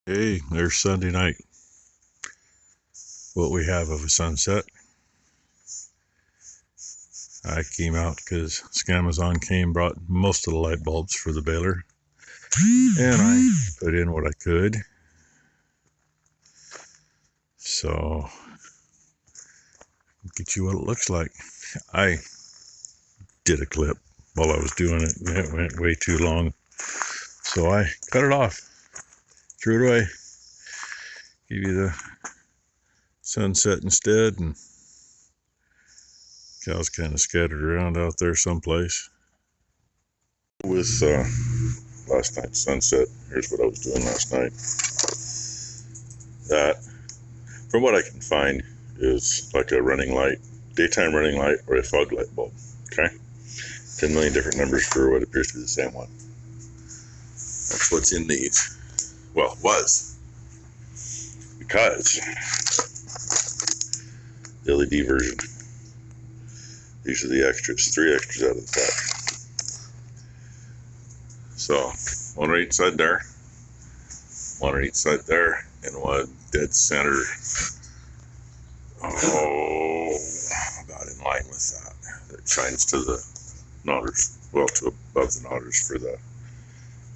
Hey, there's Sunday night. What we have of a sunset. I came out because Scamazon came, brought most of the light bulbs for the baler, and I put in what I could. So, I'll get you what it looks like. I did a clip while I was doing it, and it went way too long. So I cut it off, threw it away, give you the sunset instead, and cows kind of scattered around out there someplace. With last night's sunset, here's what I was doing last night. That, from what I can find, is like a running light, daytime running light, or a fog light bulb. Okay? 10 million different numbers for what appears to be the same one. That's what's in these. Well, was. Because the LED version, these are the extras, 3 extras out of the pack. So, one right side there, one right side there, and one dead center. Oh, about in line with that. That shines to the knotters, well, to above the knotters for the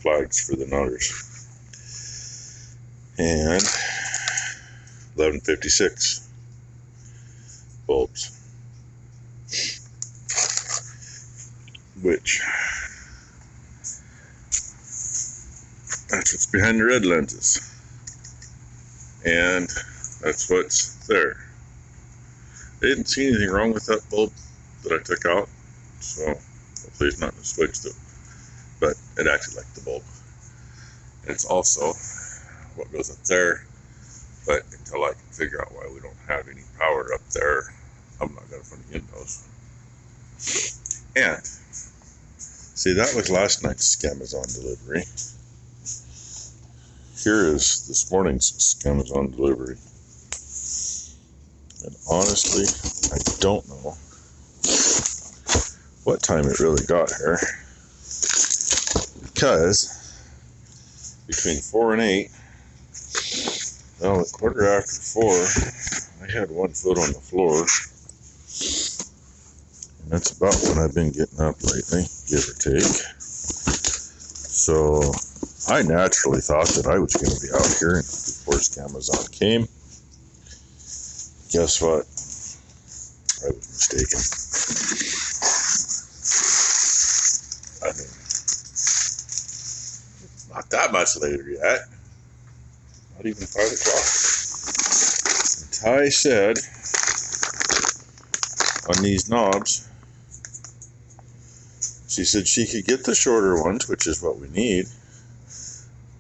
flags for the knotters. And 1156 bulbs, which that's what's behind the red lenses, and that's what's there. I didn't see anything wrong with that bulb that I took out, so hopefully it's not in the switch though, but it acted like the bulb. And it's also what goes up there, but until I can figure out why we don't have any power up there, I'm not going to put in those. And see, that was last night's Scamazon delivery. Here is this morning's Scamazon delivery. And honestly, I don't know what time it really got here, because between 4 and 8, well, at quarter after 4, I had 1 foot on the floor, and that's about when I've been getting up lately, give or take. So I naturally thought that I was going to be out here before Scamazon came. Guess what? I was mistaken. I mean, not that much later yet. Not even 5 o'clock. And Ty said on these knobs, she said she could get the shorter ones, which is what we need,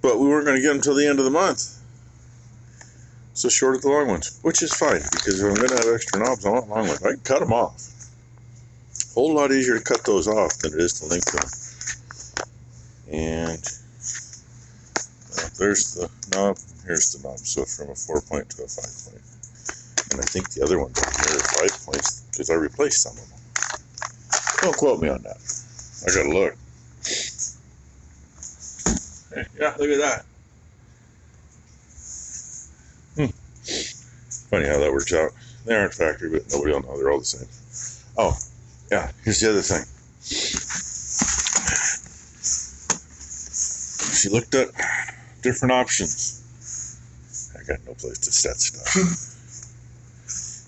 but we weren't going to get them until the end of the month. So shorted the long ones, which is fine, because if I'm going to have extra knobs, I want long ones. I can cut them off. A whole lot easier to cut those off than it is to lengthen them. And there's the knob, here's the knob. So from a 4-point to a 5-point. And I think the other ones down here are 5 points, because I replaced some of them. Don't quote me on that. I gotta look. Hey, yeah, look at that. Funny how that works out. They aren't factory, but nobody will know. They're all the same. Oh, yeah, here's the other thing. She looked at different options. I got no place to set stuff.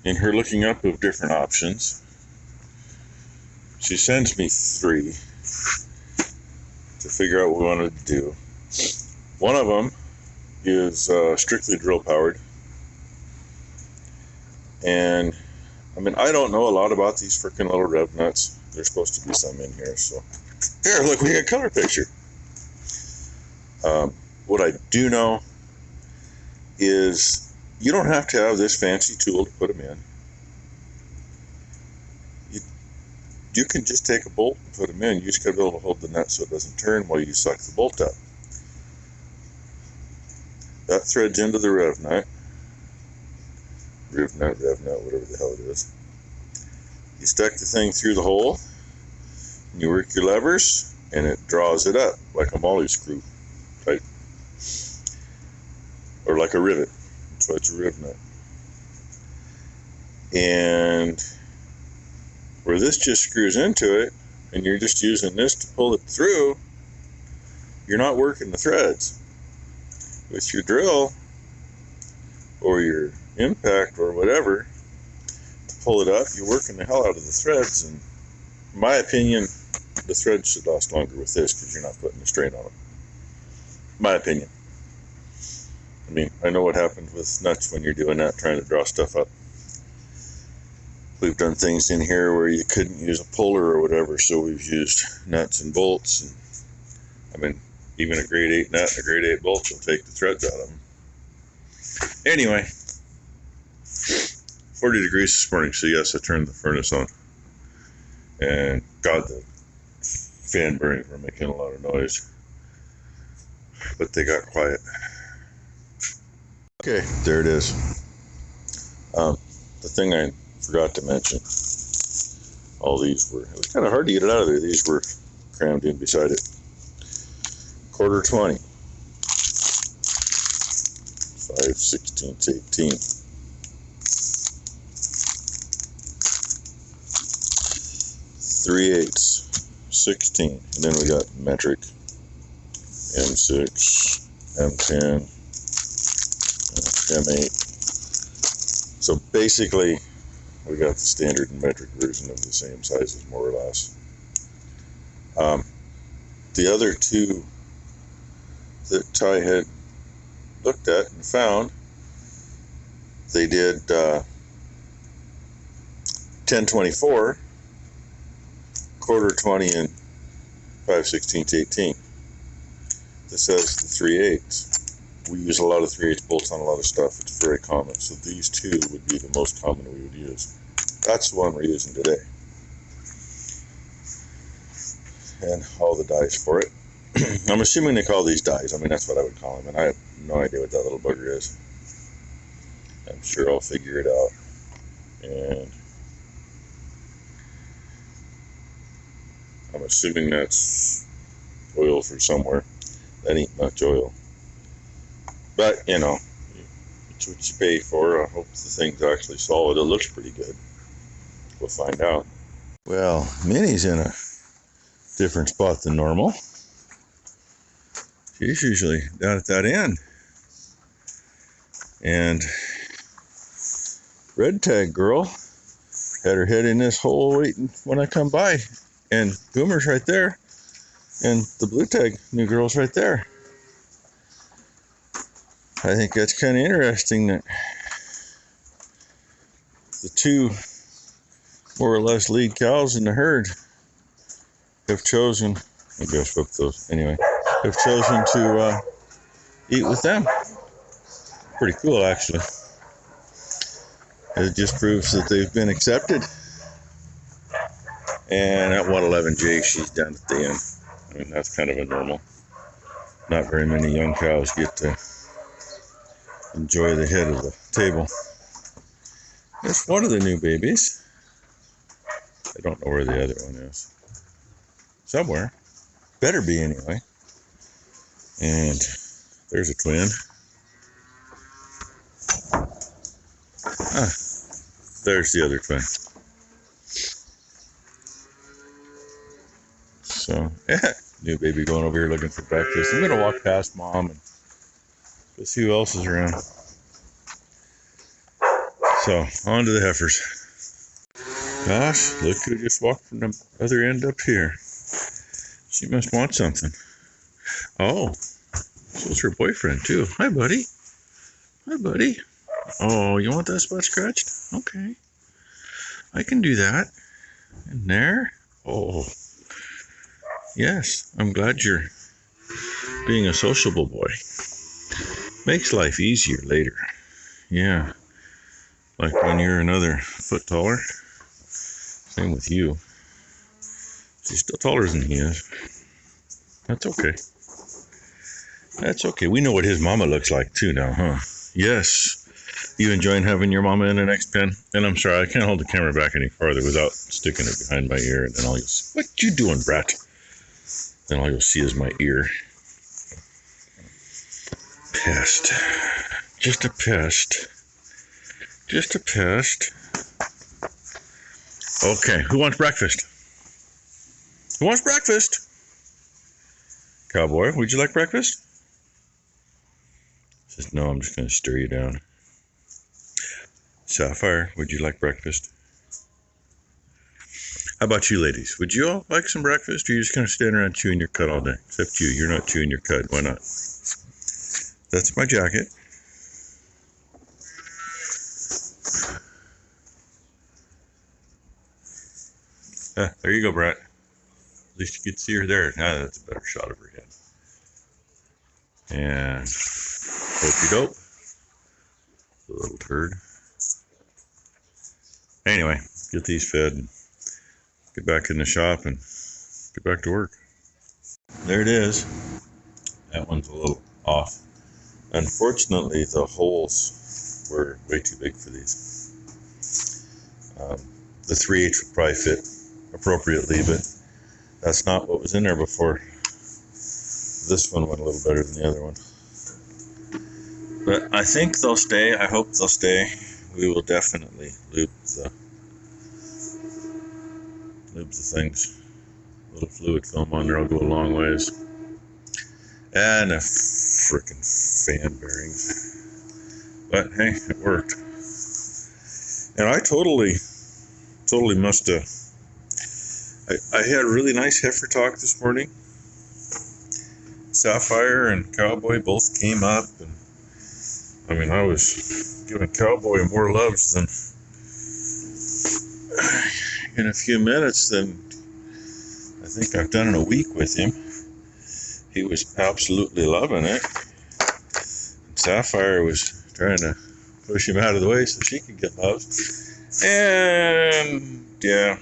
In her looking up of different options, she sends me 3 to figure out what we wanted to do. One of them is strictly drill powered. And I mean, I don't know a lot about these freaking little rivnuts. There's supposed to be some in here, so here, look, we got a color picture. What I do know is you don't have to have this fancy tool to put them in. You can just take a bolt and put them in. You just got to be able to hold the nut so it doesn't turn while you suck the bolt up. That threads into the rivnut, whatever the hell it is. You stuck the thing through the hole, and you work your levers, and it draws it up like a molly screw type. or like a rivet. So it's a rivnut. And where this just screws into it, and you're just using this to pull it through, you're not working the threads. With your drill or your impact or whatever, to pull it up, you're working the hell out of the threads. And in my opinion, the threads should last longer with this because you're not putting the strain on them. My opinion. I mean, I know what happens with nuts when you're doing that, trying to draw stuff up. We've done things in here where you couldn't use a puller or whatever, so we've used nuts and bolts. And I mean, even a grade 8 nut and a grade 8 bolt will take the threads out of them. Anyway, 40 degrees this morning, so yes, I turned the furnace on. And God, the fan bearings were making a lot of noise. But they got quiet. Okay, there it is. The thing I forgot to mention, all these were, it was kind of hard to get it out of there. These were crammed in beside it. Quarter 20. 5/16 18. 3/8 16. And then we got metric. M6, M10, M8. So basically, we got the standard and metric version of the same sizes, more or less. The other two that Ty had looked at and found, they did 10/24, quarter 20, and 5/16 18. This has the 3/8. We use a lot of 3/8 bolts on a lot of stuff. It's very common. So these two would be the most common we would use. That's the one we're using today. And all the dies for it. I'm assuming they call these dies. I mean, that's what I would call them. And I have no idea what that little bugger is. I'm sure I'll figure it out. And I'm assuming that's oil for somewhere. That ain't much oil. But, you know, it's what you pay for. I hope the thing's actually solid. It looks pretty good. We'll find out. Well, Minnie's in a different spot than normal. She's usually down at that end. And red tag girl had her head in this hole waiting when I come by. And Boomer's right there. And the blue tag new girl's right there. I think that's kind of interesting that the two more or less lead cows in the herd have chosen, maybe I'll flip those, anyway, have chosen to eat with them. Pretty cool, actually. It just proves that they've been accepted. And at 111J, she's down at the end. I mean, that's kind of a normal. Not very many young cows get to enjoy the head of the table. That's one of the new babies. I don't know where the other one is. Somewhere. Better be anyway. And there's a twin. Ah, there's the other twin. So, yeah, new baby going over here looking for breakfast. I'm going to walk past Mom and go see who else is around. So, on to the heifers. Gosh, look who just walked from the other end up here. She must want something. Oh, so it's her boyfriend too. Hi, buddy. Hi, buddy. Oh, you want that spot scratched? Okay. I can do that. In there. Oh. Yes, I'm glad you're being a sociable boy. Makes life easier later. Yeah. Like when you're another foot taller. Same with you. She's still taller than he is. That's okay. That's okay. We know what his mama looks like too now, huh? Yes. You enjoying having your mama in the next pen? And I'm sorry, I can't hold the camera back any farther without sticking it behind my ear. And then all you'll see, what you doing, brat? Then all you'll see is my ear. Pest. Just a pest. Just a pest. Okay, who wants breakfast? Who wants breakfast? Cowboy, would you like breakfast? Says, no, I'm just going to stir you down. Sapphire, would you like breakfast? How about you ladies? Would you all like some breakfast? Or are you just going to stand around chewing your cud all day? Except you, you're not chewing your cud. Why not? That's my jacket. There you go, Brett. At least you can see her there. Now that's a better shot of her head. And okey doke. The little turd. Anyway, get these fed and get back in the shop and get back to work. There it is. That one's a little off. Unfortunately, the holes were way too big for these. The 3/8 would probably fit appropriately, but that's not what was in there before. This one went a little better than the other one. But I think they'll stay. I hope they'll stay. We will definitely lube the things. A little fluid film on there will go a long ways. And a frickin' fan bearings. But hey, it worked. And I totally must have. I had a really nice heifer talk this morning. Sapphire and Cowboy both came up, and I mean, I was giving Cowboy more loves than in a few minutes than I think I've done in a week with him. He was absolutely loving it. And Sapphire was trying to push him out of the way so she could get loved. And yeah,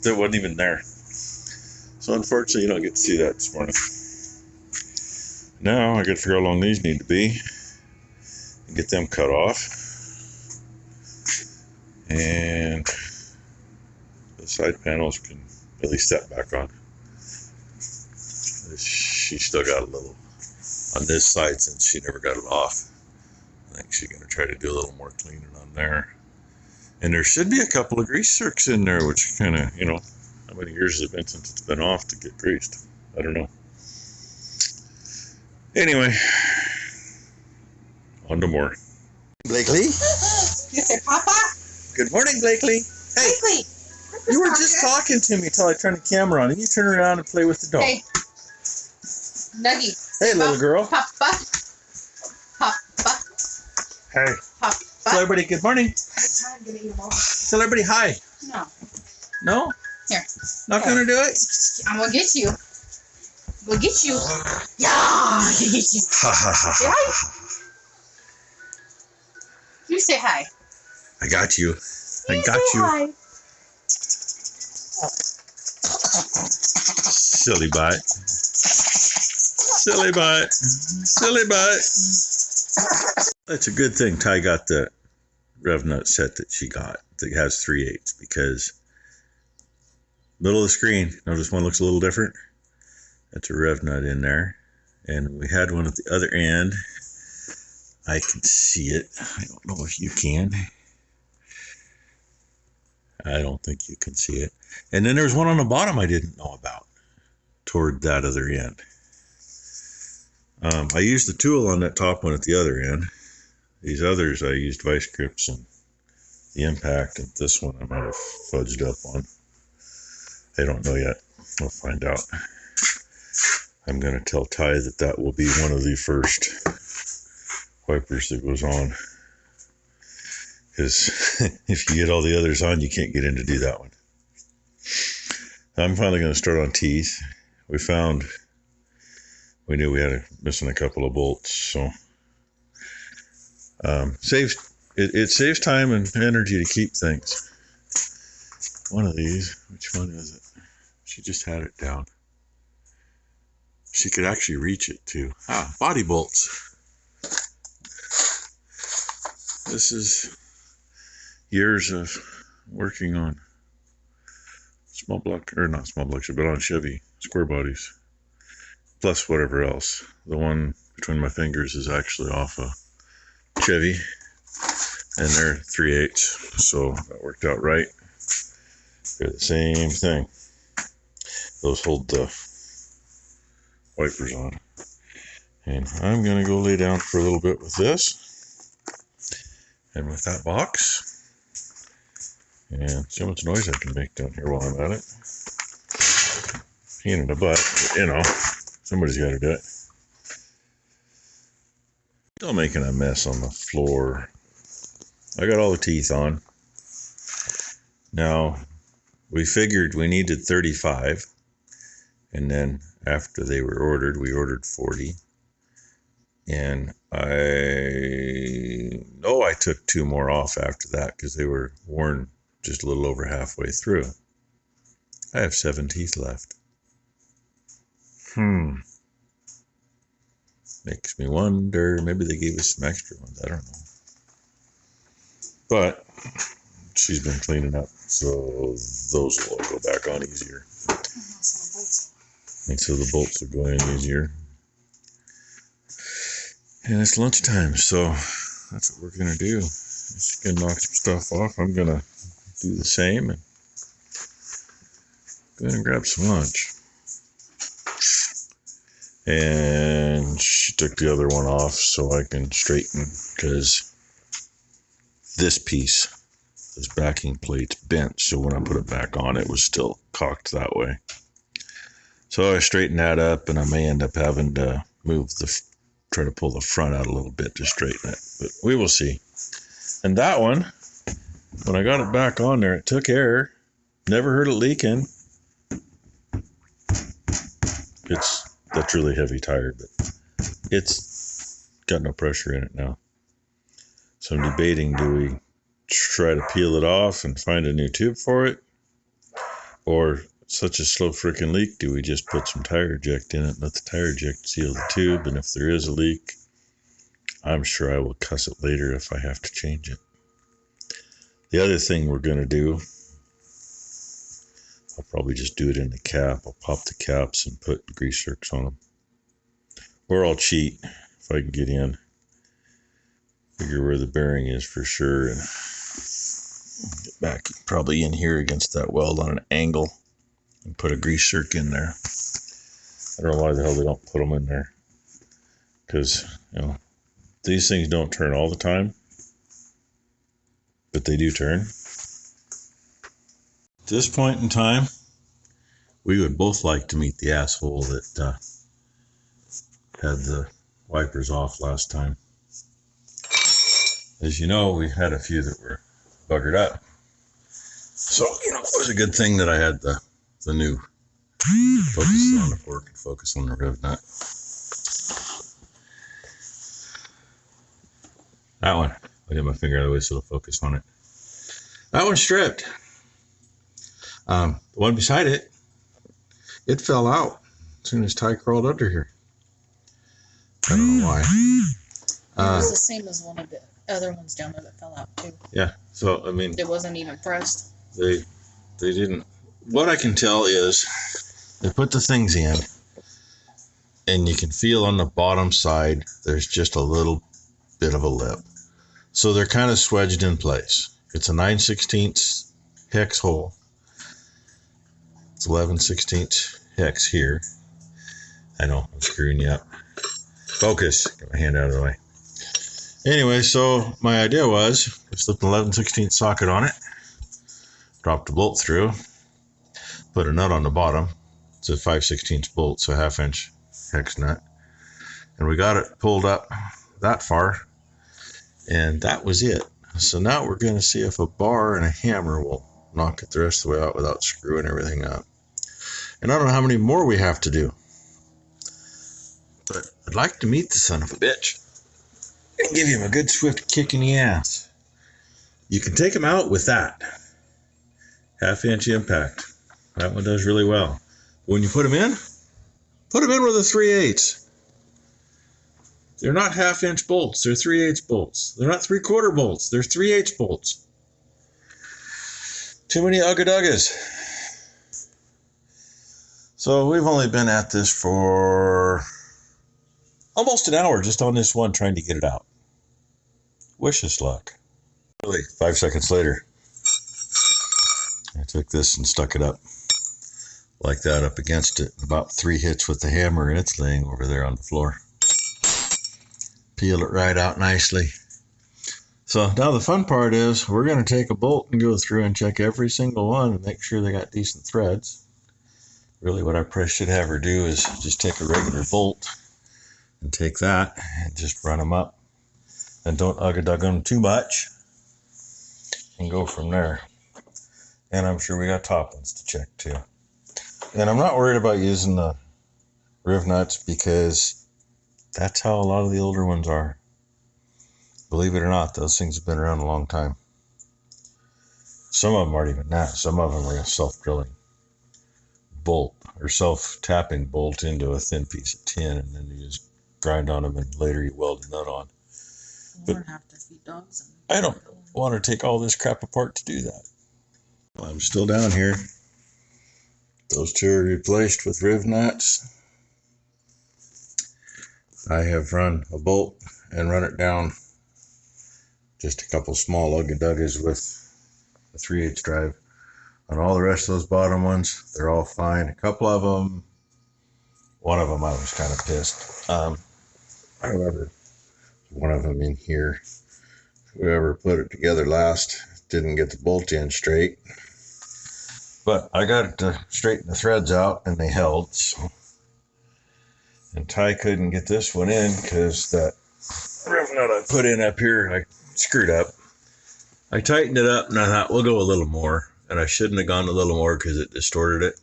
that wasn't even there. So unfortunately, you don't get to see that this morning. Now I got to figure out how long these need to be and get them cut off. And the side panels can at least set back on. She's still got a little on this side since she never got it off. I think she's going to try to do a little more cleaning on there. And there should be a couple of grease zerks in there, which kind of, you know, how many years has it been since it's been off to get greased? I don't know. Anyway, on to more. Blakely? You said, Papa? Good morning, Blakely. Hey, Blakely, you were just talking to me until I turned the camera on, and you turn around and play with the dog. Hey, Nuggy. Hey, little girl. Papa. Papa. Hey. Papa. Tell everybody good morning. I'm gonna eat them all. Tell everybody hi. No. No? Here. Not gonna do it? I'm gonna get you. We'll get you. Yeah, I'm gonna get you. Ha ha ha. Say hi. You say hi. I got you. I got say you. Hi. Silly butt. Silly butt. Silly butt. That's a good thing Ty got the rivnut set that she got that has 3/8 because middle of the screen, notice one looks a little different. That's a rivnut in there. And we had one at the other end. I can see it. I don't know if you can. I don't think you can see it. And then there's one on the bottom I didn't know about toward that other end. I used the tool on that top one at the other end. These others I used vice grips and the impact, and this one I might have fudged up on. I don't know yet. We'll find out. I'm going to tell Ty that that will be one of the first wipers that goes on. Because if you get all the others on, you can't get in to do that one. I'm finally going to start on teeth. We knew we had missing a couple of bolts, so it saves time and energy to keep things. One of these, which one is it? She just had it down. She could actually reach it too. Body bolts. This is years of working on small block, or not small blocks, but on Chevy square bodies, plus whatever else. The one between my fingers is actually off a Chevy, and they're 3/8, so that worked out right. They're the same thing. Those hold the wipers on. And I'm gonna go lay down for a little bit with this and with that box, and see how much noise I can make down here while I'm at it. Pain in the butt, but, you know, somebody's got to do it. Still making a mess on the floor. I got all the teeth on. Now, we figured we needed 35, and then after they were ordered, we ordered 40. And I know I took 2 more off after that because they were worn just a little over halfway through. I have 7 teeth left. Makes me wonder, maybe they gave us some extra ones, I don't know. But she's been cleaning up, so those will all go back on easier. And so the bolts will go in easier. And it's lunchtime, so that's what we're gonna do. Just gonna knock some stuff off. I'm gonna do the same and go ahead and grab some lunch. And she took the other one off so I can straighten, because this piece, this backing plate's bent, so when I put it back on, it was still cocked that way. So I straightened that up, and I may end up having to try to pull the front out a little bit to straighten it, but we will see. And that one, when I got it back on there, it took air, never heard it leaking. That's really heavy tire, but it's got no pressure in it now. So I'm debating, do we try to peel it off and find a new tube for it? Or such a slow freaking leak, do we just put some tire eject in it, let the tire eject seal the tube, and if there is a leak, I'm sure I will cuss it later if I have to change it. The other thing we're going to do, I'll probably just do it in the cap. I'll pop the caps and put grease zerks on them. Or I'll cheat if I can get in. Figure where the bearing is for sure, and get back probably in here against that weld on an angle and put a grease zerk in there. I don't know why the hell they don't put them in there, because, you know, these things don't turn all the time, but they do turn. At this point in time, we would both like to meet the asshole that had the wipers off last time. As you know, we had a few that were buggered up. So, you know, it was a good thing that I had the new focus on the fork and focus on the riv nut. That one, I'll get my finger out of the way so it'll focus on it. That one's stripped. The one beside it, it fell out as soon as Ty crawled under here. I don't know why. It was the same as one of the other ones down there that fell out too. Yeah, so I mean, it wasn't even pressed. They didn't. What I can tell is they put the things in, and you can feel on the bottom side there's just a little bit of a lip. So they're kind of swedged in place. It's a 9/16 hex hole. It's 11/16 hex here. I know, I'm screwing you up. Focus. Get my hand out of the way. Anyway, so my idea was, I slipped an 11/16 socket on it, dropped a bolt through, put a nut on the bottom. It's a 5/16 bolt, so a 1/2 inch hex nut. And we got it pulled up that far, and that was it. So now we're going to see if a bar and a hammer will knock it the rest of the way out without screwing everything up. And I don't know how many more we have to do, but I'd like to meet the son of a bitch and give him a good swift kick in the ass. You can take him out with that 1/2 inch impact. That one does really well. When you put him in with a 3/8. They're not 1/2 inch bolts, they're 3/8 bolts. They're not 3/4 bolts, they're 3/8 bolts. Too many ugga-duggas. So we've only been at this for almost an hour just on this one, trying to get it out. wish us luck. Really, 5 seconds later, I took this and stuck it up like that up against it. About 3 hits with the hammer, and it's laying over there on the floor. Peel it right out nicely. So now the fun part is we're going to take a bolt and go through and check every single one and make sure they got decent threads. Really what I probably should have her do is just take a regular bolt and take that and just run them up. And don't ugga-dugga them too much. And go from there. And I'm sure we got top ones to check too. And I'm not worried about using the rivnuts because that's how a lot of the older ones are. Believe it or not, those things have been around a long time. Some of them aren't even that. Some of them are a self-drilling bolt or self-tapping bolt into a thin piece of tin, and then you just grind on them and later you weld a nut on. But have to feed dogs. I don't want to take all this crap apart to do that. Well, I'm still down here. Those two are replaced with rivnuts. I have run a bolt and run it down just a couple small ugga-duggas with a 3/8 drive. On all the rest of those bottom ones, they're all fine. A couple of them, one of them I was kind of pissed. However, one of them in here, whoever put it together last didn't get the bolt in straight. But I got it to straighten the threads out and they held. So. And Ty couldn't get this one in because that rivnut I put in up here, I screwed up. I tightened it up and I thought we'll go a little more. And I shouldn't have gone a little more because it distorted it.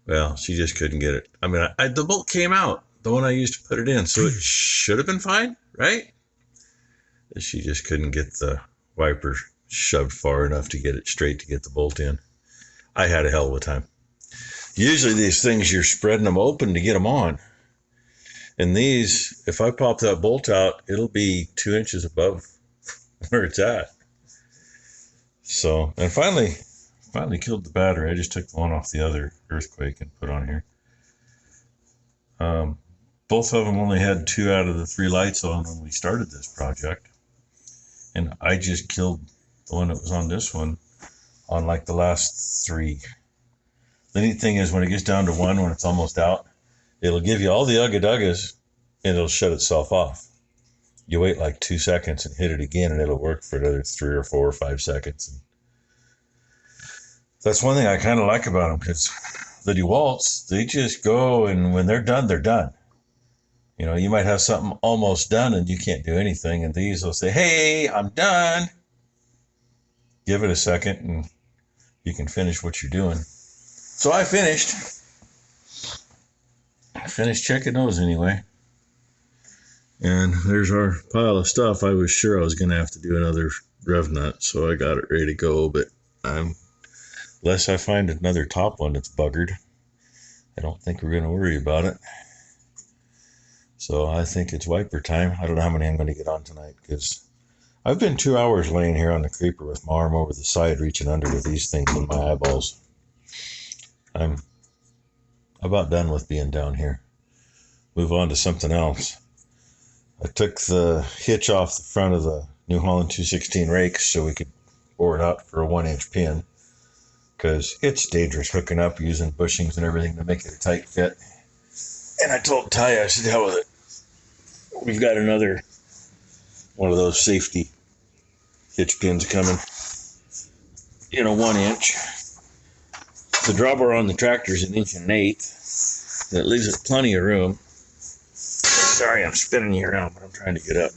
Well, she just couldn't get it. I mean, the bolt came out, the one I used to put it in, so it should have been fine, right? She just couldn't get the wiper shoved far enough to get it straight to get the bolt in. I had a hell of a time. Usually these things, you're spreading them open to get them on. And these, if I pop that bolt out, it'll be 2 inches above where it's at. So, and finally killed the battery. I just took the one off the other earthquake and put on here. Both of them only had 2 out of the 3 lights on when we started this project. And I just killed the one that was on this one on like the last 3. The neat thing is when it gets down to 1, when it's almost out, it'll give you all the ugga-duggas and it'll shut itself off. You wait like 2 seconds and hit it again and it'll work for another 3 or 4 or 5 seconds. And that's one thing I kind of like about them because the DeWalt's, they just go and when they're done, they're done. You know, you might have something almost done and you can't do anything. And these will say, hey, I'm done. Give it a second and you can finish what you're doing. So I finished. I finished checking those anyway. And there's our pile of stuff. I was sure I was going to have to do another rivnut, so I got it ready to go. But unless I find another top one that's buggered, I don't think we're going to worry about it. So I think it's wiper time. I don't know how many I'm going to get on tonight because I've been 2 hours laying here on the creeper with my arm over the side, reaching under with these things in my eyeballs. I'm about done with being down here. Move on to something else. I took the hitch off the front of the New Holland 216 rakes so we could bore it out for a 1-inch pin because it's dangerous hooking up using bushings and everything to make it a tight fit. And I told Ty, I said, hell with it. We've got another one of those safety hitch pins coming in a 1-inch. The drawbar on the tractor is 1 1/8. That leaves it plenty of room. Sorry, I'm spinning you around, but I'm trying to get up.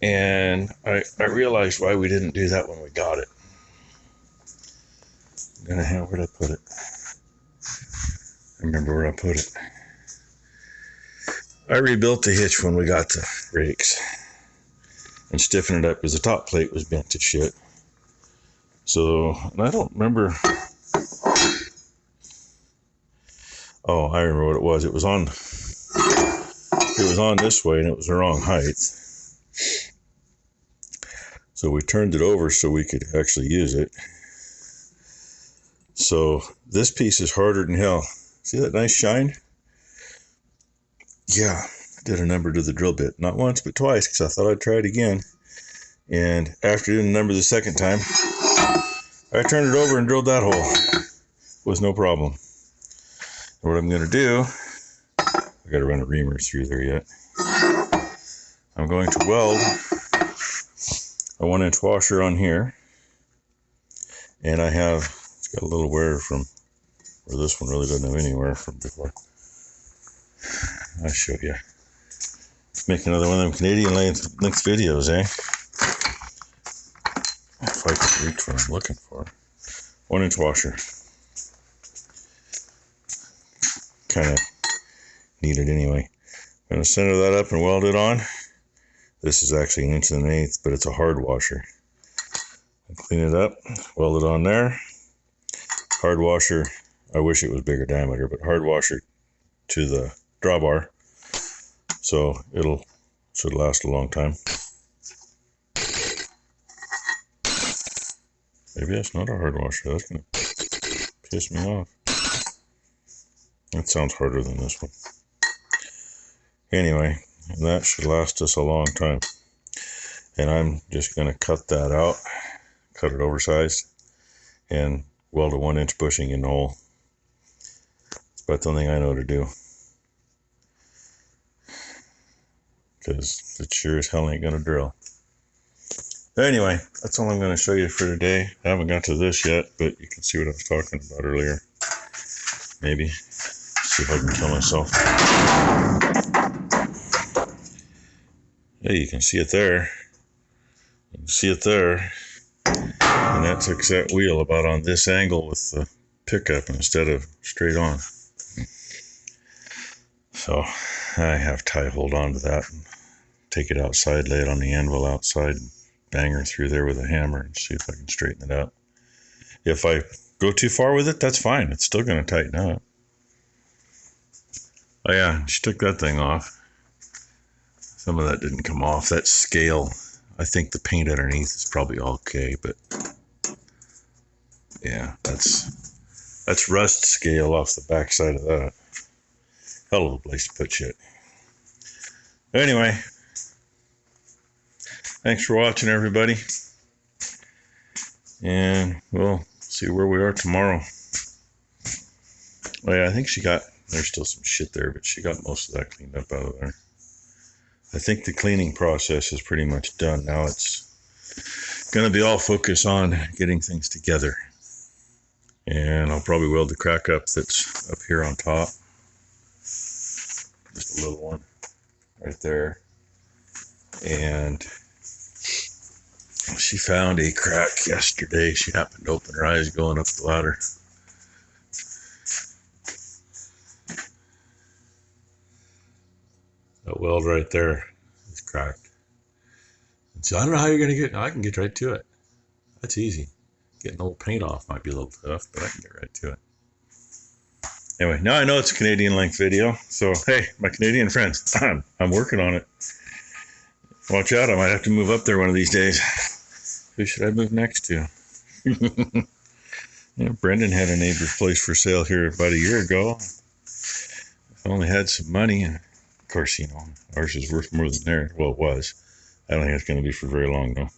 And I realized why we didn't do that when we got it. I'm gonna have, where'd I put it? I remember where I put it. I rebuilt the hitch when we got the rakes and stiffened it up because the top plate was bent to shit. So, and I don't remember. Oh, I remember what it was. It was on this way and it was the wrong height. So we turned it over so we could actually use it. So this piece is harder than hell. See that nice shine? Yeah, did a number to the drill bit. Not once, but twice, because I thought I'd try it again. And after doing the number the second time, I turned it over and drilled that hole. Was no problem. And what I'm going to do, I got to run a reamer through there yet. I'm going to weld a 1-inch washer on here. And I have, it's got a little wear from where this one really doesn't have any wear from before. I'll show you. Make another one of them Canadian length videos, eh? If I can reach what I'm looking for. 1-inch washer. Kind of needed anyway. I'm going to center that up and weld it on. This is actually 1 1/8 inches, but it's a hard washer. I'll clean it up, weld it on there. Hard washer, I wish it was bigger diameter, but hard washer to the drawbar. So should last a long time. Maybe that's not a hard washer. That's going to piss me off. That sounds harder than this one. Anyway, that should last us a long time. And I'm just going to cut that out, cut it oversized, and weld a 1-inch bushing in the hole. It's about the only thing I know to do. Because it sure as hell ain't going to drill. Anyway, that's all I'm going to show you for today. I haven't got to this yet, but you can see what I was talking about earlier. Maybe. See if I can kill myself. Yeah, you can see it there. You can see it there. And that took that wheel about on this angle with the pickup instead of straight on. So I have to hold on to that and take it outside, lay it on the anvil outside, and bang her through there with a hammer and see if I can straighten it out. If I go too far with it, that's fine. It's still going to tighten up. Oh yeah, she took that thing off. Some of that didn't come off. That scale, I think the paint underneath is probably okay, but yeah, that's rust scale off the back side of that. Hell of a place to put shit. Anyway, thanks for watching, everybody. And we'll see where we are tomorrow. Oh yeah, I think there's still some shit there, but she got most of that cleaned up out of there. I think the cleaning process is pretty much done. Now it's going to be all focus on getting things together. And I'll probably weld the crack up that's up here on top. Just a little one right there. And she found a crack yesterday. She happened to open her eyes going up the ladder. That weld right there is cracked. And so I don't know how you're going to get it. I can get right to it. That's easy. Getting old paint off might be a little tough, but I can get right to it. Anyway, now I know it's a Canadian length video. So, hey, my Canadian friends, I'm working on it. Watch out, I might have to move up there one of these days. Who should I move next to? Brendan had a neighbor's place for sale here about a year ago. If I only had some money. And of course, ours is worth more than theirs. Well, it was. I don't think it's going to be for very long, though.